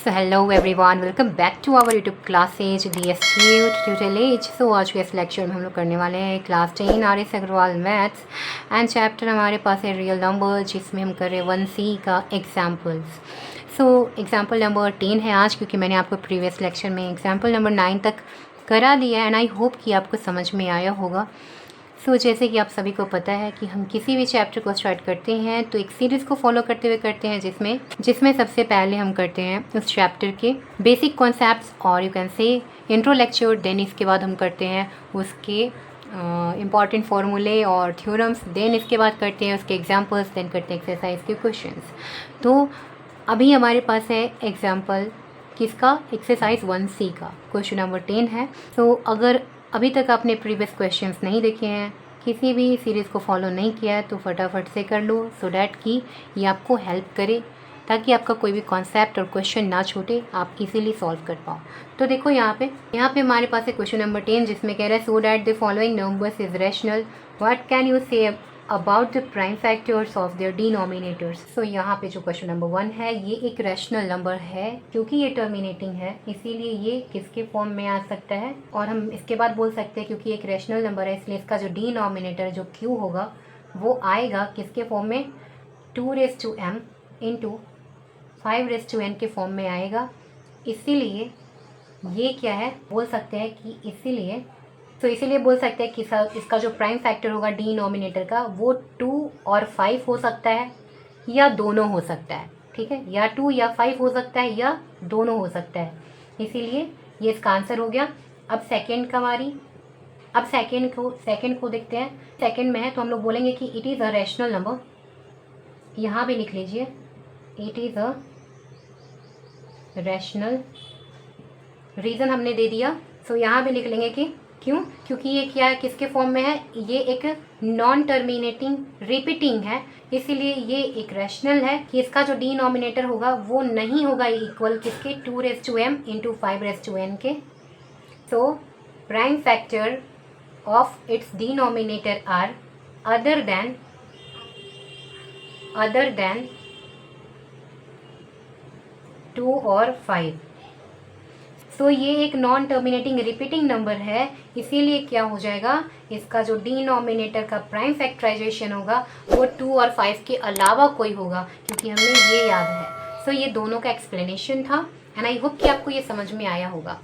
So hello everyone, welcome back to our YouTube classes DST tutorial edge. So आज के इस lecture में हम लोग करने वाले हैं class 10 RS Agarwal maths and chapter हमारे पास है रियल नंबर, जिसमें हम कर रहे हैं 1C का एग्जाम्पल्स। सो एग्जाम्पल नंबर 10 है आज, क्योंकि मैंने आपको प्रीवियस लेक्चर में एग्जाम्पल नंबर 9 तक करा दिया है एंड आई होप कि आपको समझ में आया होगा। सो जैसे कि आप सभी को पता है कि हम किसी भी चैप्टर को स्टार्ट करते हैं तो एक सीरीज़ को फॉलो करते हुए करते हैं, जिसमें सबसे पहले हम करते हैं उस चैप्टर के बेसिक कॉन्सेप्ट्स और you can say intro lecture. Then इसके बाद हम करते हैं उसके इम्पॉर्टेंट फार्मूले और थ्योरम्स। देन इसके बाद करते हैं उसके एग्जाम्पल्स। देन करते हैं एक्सरसाइज के क्वेश्चंस। तो अभी हमारे पास है एग्जाम्पल किसका, एक्सरसाइज 1C का, क्वेश्चन नंबर 10 है। सो अगर अभी तक आपने प्रीवियस क्वेश्चंस नहीं देखे हैं, किसी भी सीरीज़ को फॉलो नहीं किया है, तो फटाफट से कर लो सो डैट कि ये आपको हेल्प करे, ताकि आपका कोई भी कॉन्सेप्ट और क्वेश्चन ना छूटे, आप इजीली सॉल्व कर पाओ। तो देखो यहाँ पे हमारे पास है क्वेश्चन नंबर 10, जिसमें कह रहा है so that the following numbers is rational, what can you say about the prime factors of their denominators. So यहाँ पे जो क्वेश्चन नंबर 1 है, ये एक रैशनल नंबर है, क्योंकि ये टर्मिनेटिंग है इसीलिए ये किसके फॉर्म में आ सकता है। और हम इसके बाद बोल सकते हैं क्योंकि एक रैशनल नंबर है इसलिए इसका जो डिनोमिनेटर जो q होगा वो आएगा किसके फॉर्म में, 2m इंटू 5n के फॉर्म में आएगा। इसीलिए ये क्या है बोल सकते हैं कि इसीलिए बोल सकते हैं कि इसका जो प्राइम फैक्टर होगा डिनोमिनेटर का वो 2 और 5 हो सकता है या दोनों हो सकता है। ठीक है, या 2 या 5 हो सकता है या दोनों हो सकता है, इसीलिए ये इसका आंसर हो गया। अब सेकंड का बारी। अब सेकंड को देखते हैं। सेकंड में है तो हम लोग बोलेंगे कि it is a rational number. यहाँ भी लिख लीजिए, it is a rational. Reason हमने दे दिया, सो यहाँ भी लिख लेंगे कि क्यों, क्योंकि ये क्या है, किसके फॉर्म में है, ये एक नॉन टर्मिनेटिंग रिपीटिंग है, इसीलिए ये एक रैशनल है कि इसका जो डिनोमिनेटर होगा वो नहीं होगा इक्वल किसके, 2m इंटू 5n के। So prime factor of its denominator are other than 2 और 5। तो ये एक नॉन टर्मिनेटिंग रिपीटिंग नंबर है, इसीलिए क्या हो जाएगा, इसका जो डिनोमिनेटर का प्राइम फैक्टराइजेशन होगा वो 2 और 5 के अलावा कोई होगा, क्योंकि हमें ये याद है। सो ये दोनों का एक्सप्लेनेशन था एंड आई होप कि आपको ये समझ में आया होगा।